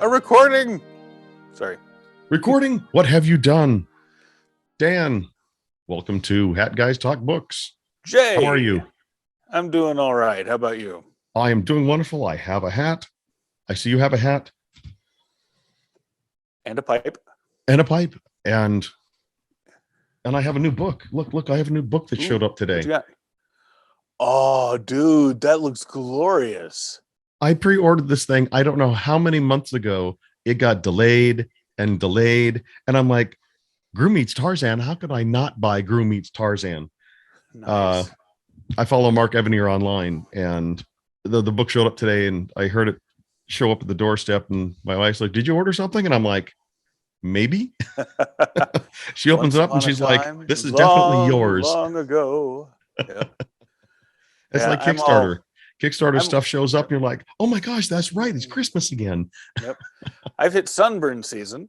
A recording. Sorry. Recording? What have you done? Dan, welcome to Hat Guys Talk Books. Jay. How are you? I'm doing all right. How about you? I am doing wonderful. I have a hat. I see you have a hat. And a pipe. And a pipe. And I have a new book. Look, I have a new book that showed up today. What you got? Oh, dude, that looks glorious. I pre-ordered this thing. I don't know how many months ago. It got delayed. And I'm like, Gru Meets Tarzan. How could I not buy Gru Meets Tarzan? Nice. I follow Mark Evanier online, and the book showed up today, and I heard it show up at the doorstep, and my wife's like, "Did you order something?" And I'm like, "Maybe." She opens it up and she's like, "This is definitely yours." Long ago. Yep. It's like Kickstarter. Kickstarter stuff shows up and you're like, "Oh my gosh, that's right. It's Christmas again." Yep. I've hit sunburn season.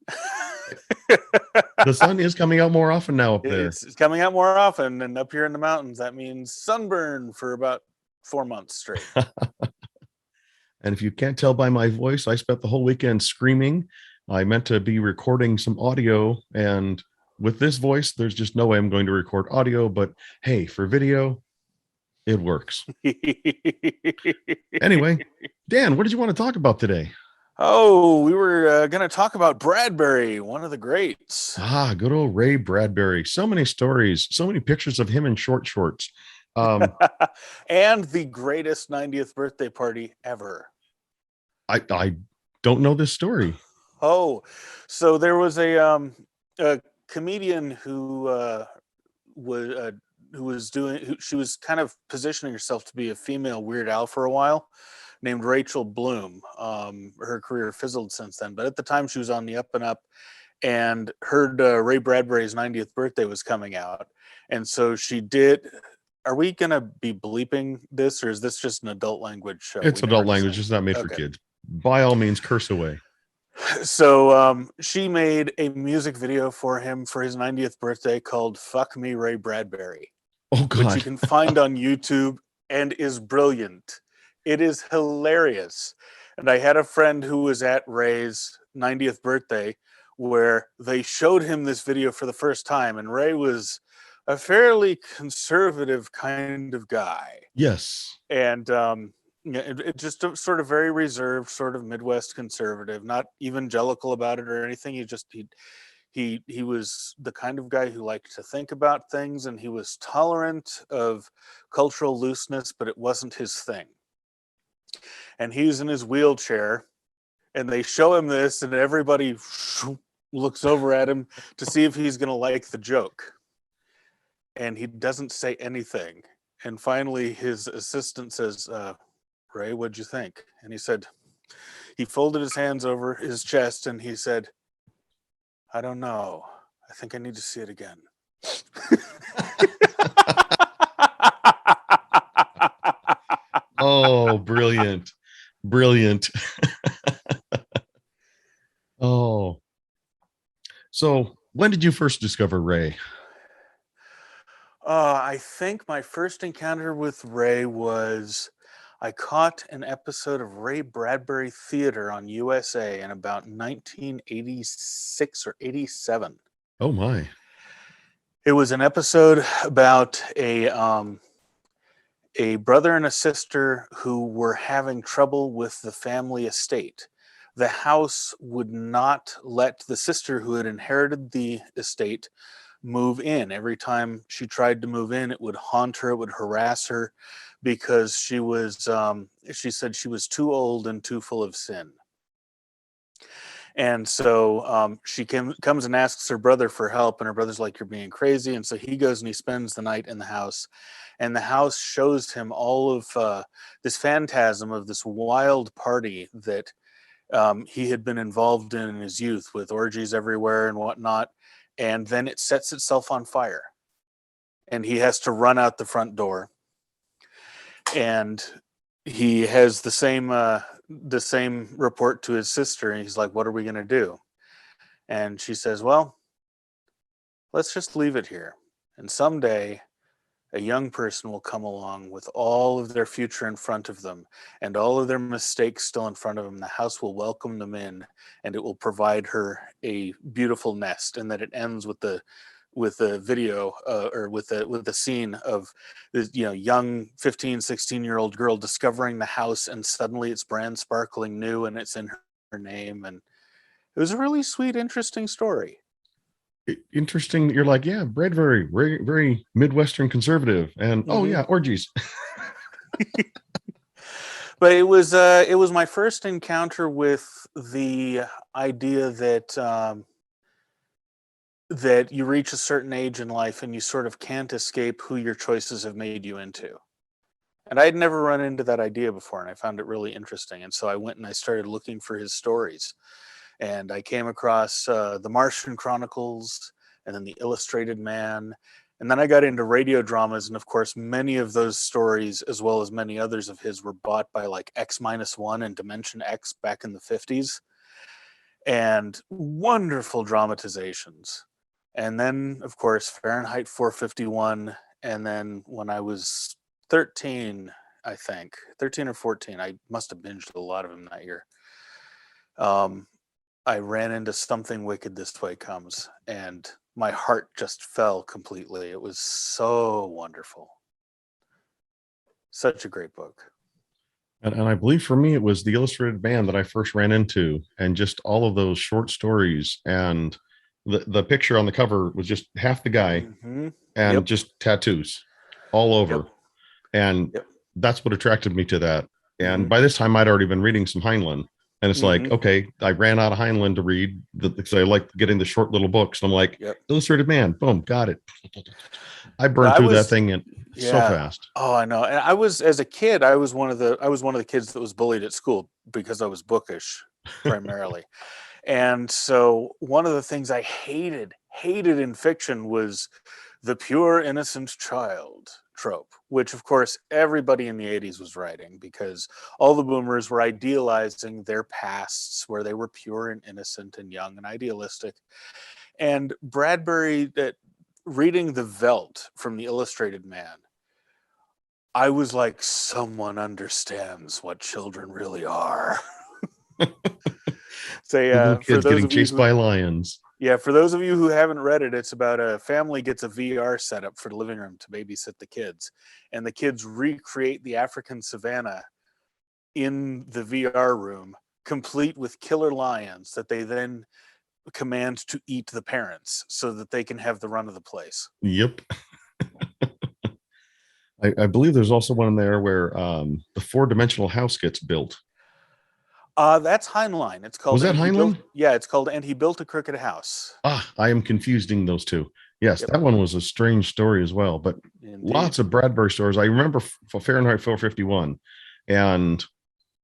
The sun is coming out more often now up there. It's coming out more often, and up here in the mountains, that means sunburn for about 4 months straight. And if you can't tell by my voice, I spent the whole weekend screaming. I meant to be recording some audio, and with this voice, there's just no way I'm going to record audio, but hey, for video, it works. Anyway, Dan, what did you want to talk about today? Oh, we were going to talk about Bradbury, one of the greats. Good old Ray Bradbury. So many stories, so many pictures of him in short shorts. And the greatest 90th birthday party ever. I don't know this story. Oh, so there was a comedian who she was kind of positioning herself to be a female Weird Al for a while, named Rachel Bloom. Her career fizzled since then, but at the time she was on the up and up, and heard Ray Bradbury's 90th birthday was coming out, and so she did. Are we gonna be bleeping this, or is this just an adult language show? It's adult language. It's not made for kids. By all means, curse away. So she made a music video for him for his 90th birthday called "Fuck Me, Ray Bradbury." Oh God! Which you can find on YouTube and is brilliant. It is hilarious. And I had a friend who was at Ray's 90th birthday where they showed him this video for the first time, and Ray was a fairly conservative kind of guy. Yes. And it just sort of very reserved, sort of Midwest conservative, not evangelical about it or anything. He was the kind of guy who liked to think about things, and he was tolerant of cultural looseness, but it wasn't his thing. And he's in his wheelchair, and they show him this, and everybody looks over at him to see if he's going to like the joke. And he doesn't say anything. And finally, his assistant says, "Ray, what'd you think?" And he folded his hands over his chest, and he said, "I don't know. I think I need to see it again." Oh, brilliant. Brilliant. Oh. So when did you first discover Ray? I think my first encounter with Ray was I caught an episode of Ray Bradbury Theater on USA in about 1986 or 87. Oh my. It was an episode about a brother and a sister who were having trouble with the family estate. The house would not let the sister who had inherited the estate move in. Every time she tried to move in, it would haunt her, it would harass her, because she said she was too old and too full of sin. And so she comes and asks her brother for help, and her brother's like, "You're being crazy." And so he goes and he spends the night in the house, and the house shows him all of this phantasm of this wild party that he had been involved in his youth, with orgies everywhere and whatnot. And then it sets itself on fire, and he has to run out the front door. And he has the same report to his sister, and he's like, "What are we going to do?" And she says, "Well, let's just leave it here, and someday a young person will come along with all of their future in front of them and all of their mistakes still in front of them. The house will welcome them in, and it will provide her a beautiful nest. And that it ends with the video, or with the scene of this, young 15, 16-year-old girl discovering the house, and suddenly it's brand sparkling new and it's in her name. And it was a really sweet, interesting story. Interesting. You're like, yeah, Bradbury, very, very Midwestern conservative. And oh Mm-hmm. yeah, orgies. But it was my first encounter with the idea that you reach a certain age in life and you sort of can't escape who your choices have made you into. And I had never run into that idea before, and I found it really interesting. And so I went and I started looking for his stories, and I came across the Martian Chronicles, and then the Illustrated Man, and then I got into radio dramas. And of course, many of those stories, as well as many others of his, were bought by like X-1 and Dimension X back in the 50s, and wonderful dramatizations. And then, of course, Fahrenheit 451. And then when I was 13, I think 13 or 14, I must have binged a lot of them that year. I ran into Something Wicked This Way Comes, and my heart just fell completely. It was so wonderful. Such a great book. And I believe for me, it was the Illustrated Man that I first ran into, and just all of those short stories. And the picture on the cover was just half the guy Mm-hmm. and Yep. just tattoos all over. Yep. And Yep. that's what attracted me to that. And Mm-hmm. by this time, I'd already been reading some Heinlein. And it's like, Mm-hmm. okay, I ran out of Heinlein to read because I like getting the short little books. And I'm like, Yep. Illustrated Man, boom, got it. I burned I through that was, thing in so yeah. fast. Oh, I know. And I was, as a kid, I was one of the kids that was bullied at school because I was bookish primarily. And so one of the things I hated in fiction was the pure innocent child trope, which of course everybody in the 80s was writing, because all the boomers were idealizing their pasts where they were pure and innocent and young and idealistic. And Bradbury, that reading the Velt from the Illustrated Man, I was like, someone understands what children really are. Say, The little for kids those getting of you chased who, by lions. yeah, for those of you who haven't read it, it's about a family gets a VR setup for the living room to babysit the kids, and the kids recreate the African savannah in the VR room, complete with killer lions that they then command to eat the parents so that they can have the run of the place. Yep. I believe there's also one in there where the four-dimensional house gets built. That's Heinlein. It's called Was that And He Built. Heinlein? Yeah, it's called And He Built a Crooked House. Ah, I am confusing those two. Yes, Yep, that one was a strange story as well, but indeed. lots of Bradbury stories. I remember Fahrenheit 451, and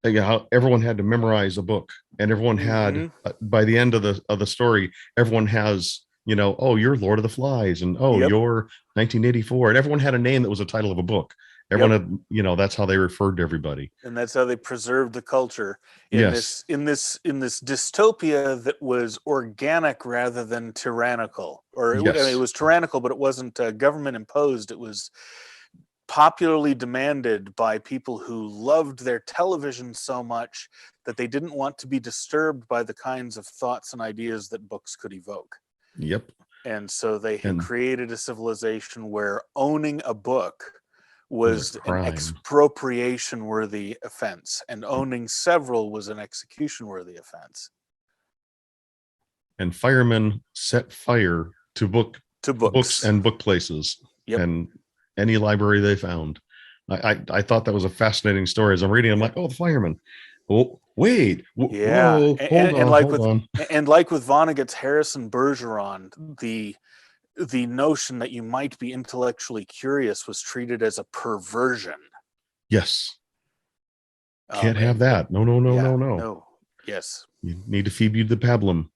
how everyone had to memorize a book, and everyone had Mm-hmm. by the end of the story, everyone has, oh, you're Lord of the Flies, and oh, Yep, you're 1984, and everyone had a name that was a title of a book. Everyone yep. had, that's how they referred to everybody. And that's how they preserved the culture in Yes, this dystopia that was organic rather than tyrannical. Or it yes, was tyrannical, but it wasn't government imposed. It was popularly demanded by people who loved their television so much that they didn't want to be disturbed by the kinds of thoughts and ideas that books could evoke. yep. And so they had And created a civilization where owning a book was a was an crime. expropriation worthy offense, and owning several was an execution worthy offense. And firemen set fire to To books books. and book places Yep. and any library they found. I thought that was a fascinating story. As I'm reading, I'm Yep. like, oh, the firemen. Oh, wait, Yeah. whoa, hold on, Like hold on. with Vonnegut's Harrison Bergeron, the notion that you might be intellectually curious was treated as a perversion. Yes, can't have And that. No, no, no, yeah, no, no. no. Yes, You need to feed you the pablum.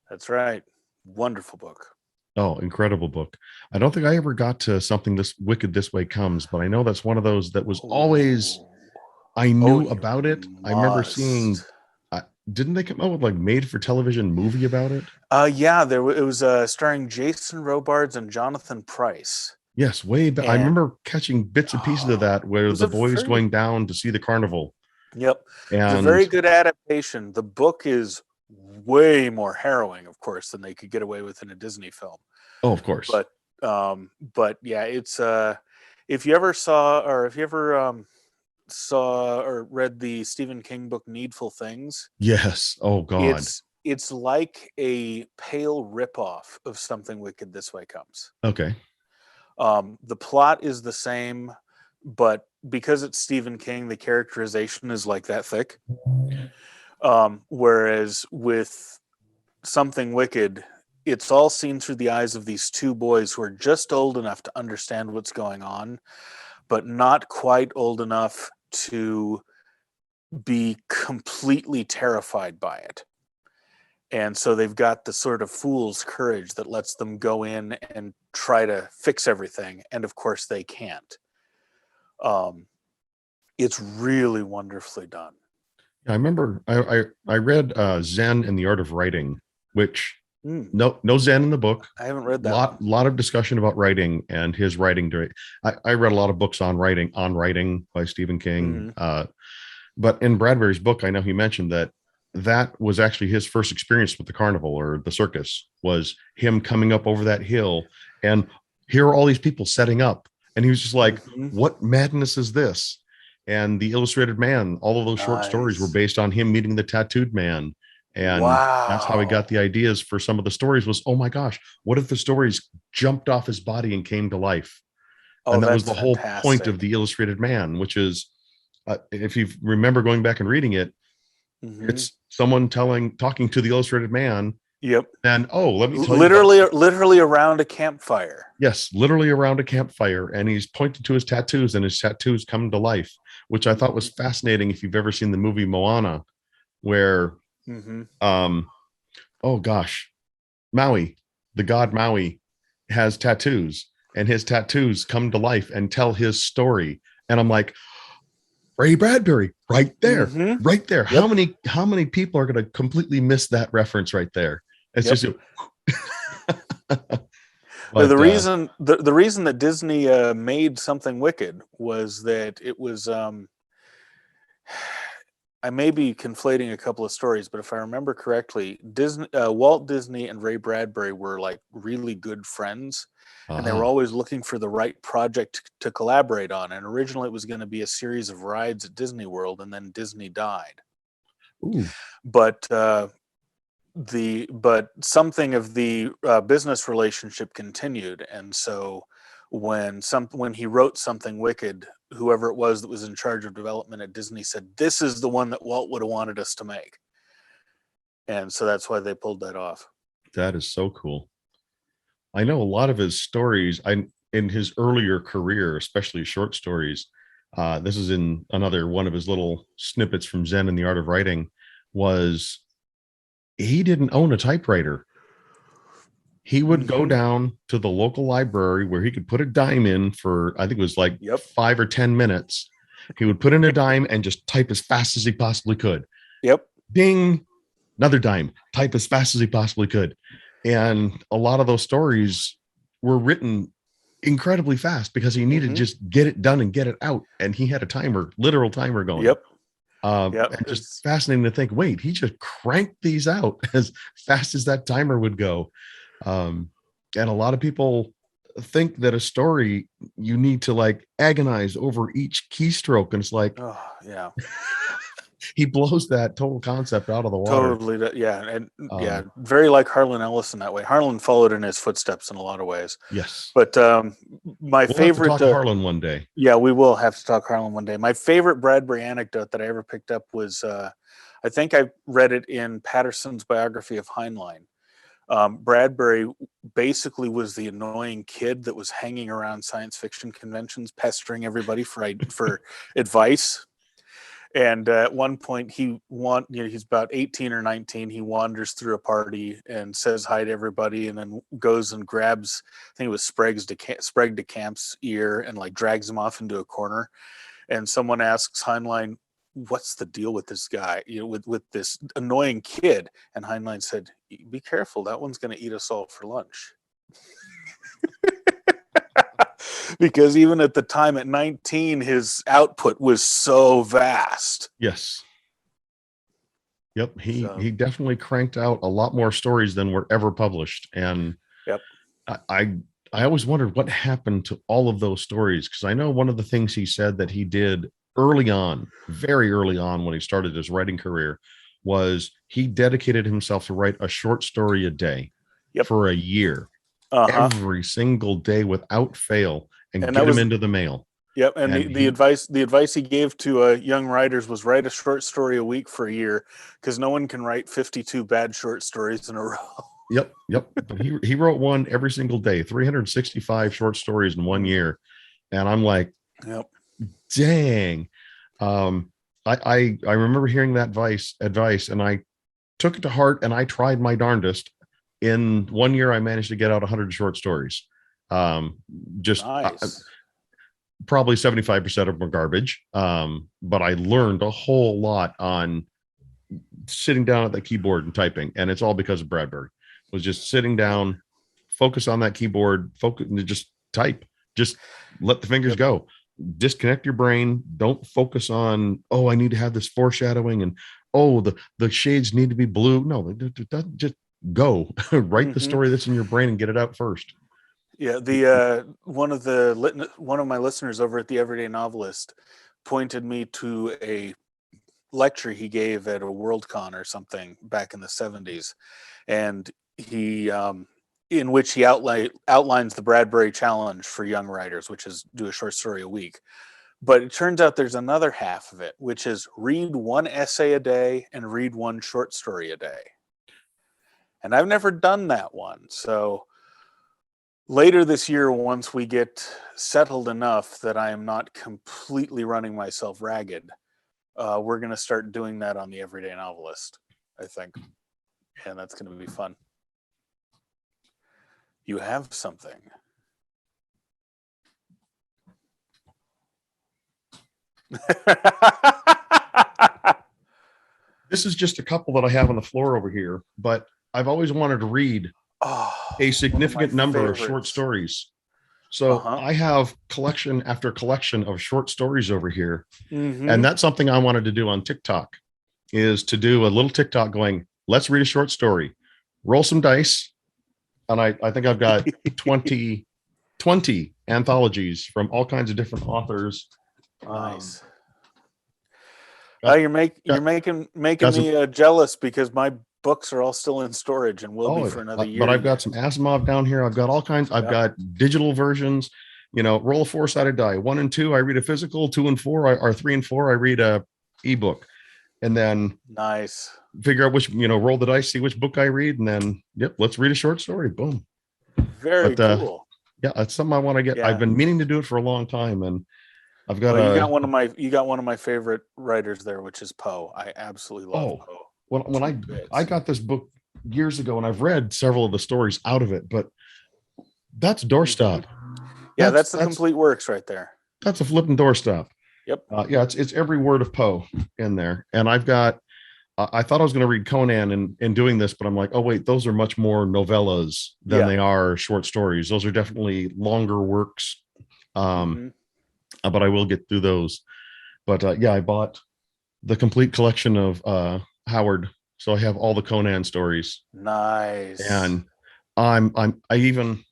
that's right. Wonderful book. Oh, incredible book. I don't think I ever got to Something This Wicked This Way Comes, but I know that's one of those that was always, Oh, I oh, knew you about it. I remember seeing, must. didn't they come out with like made for television movie about it? Yeah, it was starring Jason Robards and Jonathan Pryce. Yes, way back. I And remember catching bits and pieces of that it where was the a boys very going down to see the carnival. Yep. It was a And very good adaptation. The book is way more harrowing, of course, than they could get away with in a Disney film. oh, of course. But yeah, it's if you ever saw or read the Stephen King book Needful Things, Yes. Oh God. it's like a pale ripoff of Something Wicked This Way Comes. Okay. The plot is the same, but because it's Stephen King, the characterization is like that thick. Whereas with Something Wicked, it's all seen through the eyes of these two boys who are just old enough to understand what's going on, but not quite old enough to be completely terrified by it. And so they've got the sort of fool's courage that lets them go in and try to fix everything. And of course, they can't. Um, it's really wonderfully done. I remember I read Zen and the Art of Writing, which Mm, no Zen in the book. I haven't read that one. Lot of discussion about writing and his writing during. I read a lot of books on writing by Stephen King. Mm-hmm. But in Bradbury's book, I know he mentioned that that was actually his first experience with the carnival or the circus, was him coming up over that hill, and here are all these people setting up, and he was just like, Mm-hmm. what madness is this? And the Illustrated Man, all of those short stories were Nice. based on him meeting the tattooed man. And that's how he got Wow. the ideas for some of the stories. Was, oh my gosh, what if the stories jumped off his body and came to life? Oh, And that was that's the whole point of fantastic. the Illustrated Man, which is, if you remember going back and reading it, Mm-hmm. it's someone talking to the Illustrated Man. Yep. And, oh, let me tell you about, Literally around a campfire. yes, literally around a campfire. And he's pointing to his tattoos, and his tattoos come to life, which I thought was Mm-hmm. fascinating. If you've ever seen the movie Moana, where, Mm-hmm. um, oh gosh, Maui, the god Maui, has tattoos, and his tattoos come to life and tell his story. And I'm like, Ray Bradbury, right there, Mm-hmm. right there. Yep. How many people are going to completely miss that reference right there? It's Yep. just, The but reason the reason that Disney made Something Wicked was that it was I may be conflating a couple of stories, but if I remember correctly, Walt Disney and Ray Bradbury were like really good friends, and they were always looking for the right project to collaborate on. And originally, it was going to be a series of rides at Disney World, and then Disney died. ooh, But but something of the business relationship continued, and so when he wrote Something Wicked, whoever it was that was in charge of development at Disney said, this is the one that Walt would have wanted us to make, and so that's why they pulled that off. that is so cool. I know a lot of his stories. I in his earlier career, especially short stories. This is in another one of his little snippets from Zen and the Art of Writing. Was he didn't own a typewriter? He would go Mm-hmm. down to the local library where he could put a dime in for, I think it was like Yep. 5 or 10 minutes. He would put in a dime and just type as fast as he possibly could. Yep. Ding, another dime, type as fast as he possibly could. And a lot of those stories were written incredibly fast because he needed to Mm-hmm. just get it done and get it out. And he had a timer, literal timer going. Yep. Yep. And just It's fascinating to think, wait, he just cranked these out as fast as that timer would go. And a lot of people think that a story, you need to like agonize over each keystroke. And it's like, oh yeah. he blows that total concept out of the water. Totally, yeah, and yeah, Um, very like Harlan Ellison that way. Harlan followed in his footsteps in a lot of ways. yes. But my We'll have to favorite, talk Harlan one day. yeah, we will have to talk Harlan one day. My favorite Bradbury anecdote that I ever picked up was, I think I read it in Patterson's biography of Heinlein. Bradbury basically was the annoying kid that was hanging around science fiction conventions, pestering everybody for advice. And at one point, he's about 18 or 19. He wanders through a party and says hi to everybody, and then goes and grabs, I think it was Sprague de Camp's ear, and like drags him off into a corner. And someone asks Heinlein, "What's the deal with this guy? With this annoying kid?" And Heinlein said, "Be careful. That one's going to eat us all for lunch." because even at the time at 19, his output was so vast. Yes. Yep. He So, he definitely cranked out a lot more stories than were ever published. And yep. I always wondered what happened to all of those stories, because I know one of the things he said that he did early on, very early on when he started his writing career, was he dedicated himself to write a short story a day Yep. for a year, every single day without fail, and get them into the mail. Yep, and And the advice he gave to young writers was write a short story a week for a year, because no one can write 52 bad short stories in a row. Yep. But he wrote one every single day, 365 short stories in 1 year, and I'm like, yep, dang. I remember hearing that advice, and I took it to heart, and I tried my darndest. In 1 year, I managed to get out 100 short stories. Just nice. Probably 75% of them are garbage. But I learned a whole lot on sitting down at the keyboard and typing, and it's all because of Bradbury. Was just sitting down, focus on that keyboard, focus, just type, just let the fingers go. Disconnect your brain. Don't focus on, oh, I need to have this foreshadowing, and oh, the shades need to be blue. No, just go. Write the story that's in your brain and get it out first. Yeah, the one of my listeners over at the Everyday Novelist pointed me to a lecture he gave at a Worldcon or something back in the 70s, and he in which he outlines the Bradbury challenge for young writers, which is do a short story a week. But it turns out there's another half of it, which is read one essay a day and read one short story a day. And I've never done that one. So later this year, once we get settled enough that I am not completely running myself ragged, we're going to start doing that on the Everyday Novelist, I think. And that's going to be fun. You have something. This is just a couple that I have on the floor over here, but I've always wanted to read a significant number of short stories. So I have collection after collection of short stories over here. And that's something I wanted to do on TikTok, is to do a little TikTok going, let's read a short story, roll some dice. And I think I've got 20 anthologies from all kinds of different authors. Nice. You're making me jealous, because my books are all still in storage and will be for another year. But I've got some Asimov down here. I've got all kinds. I've got digital versions. Roll a 4-sided die. 1 and 2, I read a physical. 2 and 4, or 3 and 4, I read a ebook. And then figure out which, roll the dice, see which book I read, and then let's read a short story. Boom. Very cool. Yeah, that's something I want to get. I've been meaning to do it for a long time, and I've got you got one of my favorite writers there, which is Poe. I absolutely love Poe. When I got this book years ago, and I've read several of the stories out of it, but that's doorstop. Yeah, that's the complete works right there. That's a flipping doorstop. Yep. It's every word of Poe in there. And I've got, I thought I was going to read Conan in doing this, but I'm like, oh wait, those are much more novellas than they are short stories. Those are definitely longer works. But I will get through those. But I bought the complete collection of Howard, so I have all the Conan stories. Nice. And I even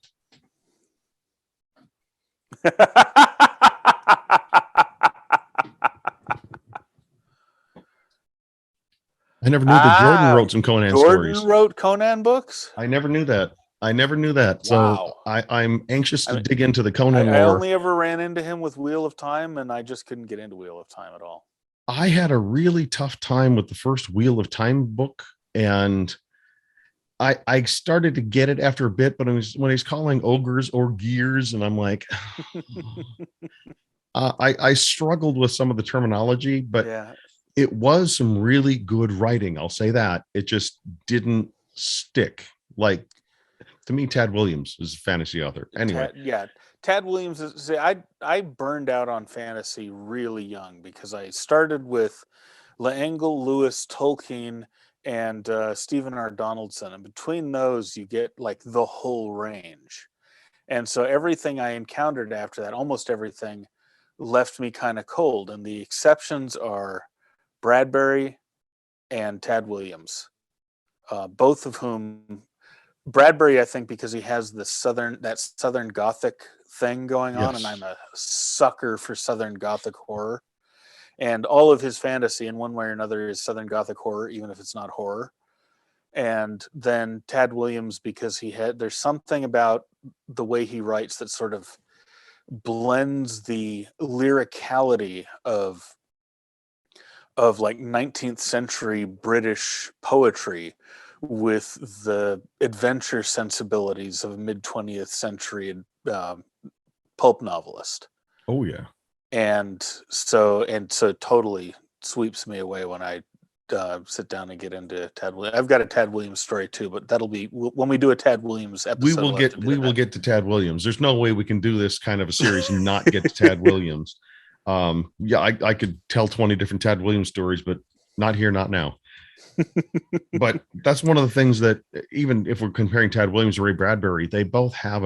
I never knew that Jordan wrote some Conan stories. Jordan wrote Conan books? I never knew that. So I'm anxious to dig into the Conan lore. I only ever ran into him with Wheel of Time, and I just couldn't get into Wheel of Time at all. I had a really tough time with the first Wheel of Time book, and I started to get it after a bit, but when he's calling ogres or gears, and I'm like, I struggled with some of the terminology, but it was some really good writing. I'll say that. It just didn't stick. Like, to me, Tad Williams is a fantasy author. Anyway. Tad Williams is, I burned out on fantasy really young, because I started with L'Engle, Lewis, Tolkien, and Stephen R. Donaldson. And between those, you get like the whole range. And so everything I encountered after that, almost everything, left me kind of cold. And the exceptions are Bradbury and Tad Williams, both of whom, Bradbury, I think, because he has that Southern Gothic thing going on, and Yes. I'm a sucker for Southern Gothic horror. And all of his fantasy, in one way or another, is Southern Gothic horror, even if it's not horror. And then Tad Williams, because there's something about the way he writes that sort of blends the lyricality of like 19th century British poetry with the adventure sensibilities of a mid 20th century pulp novelist. Oh yeah. And so totally sweeps me away when I sit down and get into Tad Williams. I've got a Tad Williams story too, but that'll be when we do a Tad Williams episode. We will get to Tad Williams. There's no way we can do this kind of a series and not get to Tad Williams. Yeah, I could tell 20 different Tad Williams stories, but not here, not now. But that's one of the things that, even if we're comparing Tad Williams and Ray Bradbury, they both have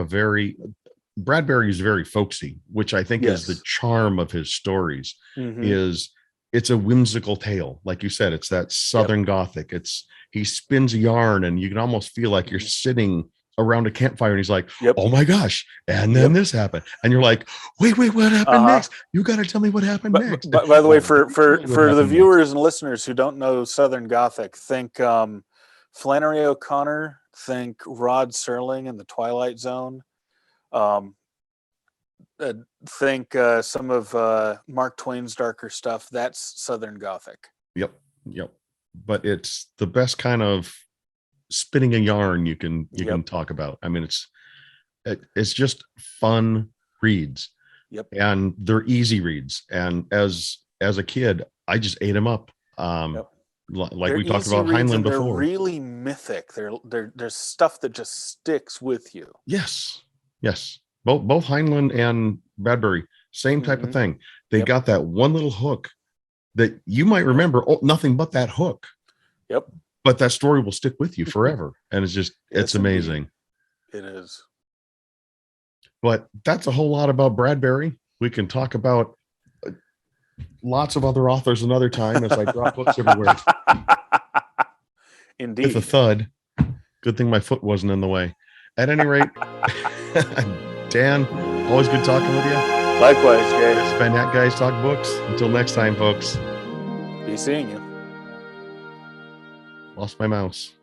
Bradbury is very folksy, which I think is the charm of his stories. Is it's a whimsical tale. Like you said, it's that Southern Gothic. He spins yarn and you can almost feel like you're sitting around a campfire and he's like, oh my gosh. And then this happened. And you're like, wait, what happened next? You got to tell me what happened next. But by the way, for the viewers and listeners who don't know Southern Gothic, think Flannery O'Connor, think Rod Serling in The Twilight Zone. Think some of Mark Twain's darker stuff. That's Southern Gothic. Yep. But it's the best kind of spinning a yarn you can talk about. I mean, it's just fun reads. And they're easy reads. And as a kid, I just ate them up. Like we talked about Heinlein before. They're really mythic. There's stuff that just sticks with you. Yes. Both Heinlein and Bradbury, same type of thing. They got that one little hook that you might remember nothing but that hook. But that story will stick with you forever. And it's amazing. It is. But that's a whole lot about Bradbury. We can talk about lots of other authors another time as I drop books everywhere. Indeed. With a thud. Good thing my foot wasn't in the way. At any rate, Dan, always good talking with you. Likewise, Jay. It's been That Guys Talk Books. Until next time, folks. Be seeing you. Lost my mouse.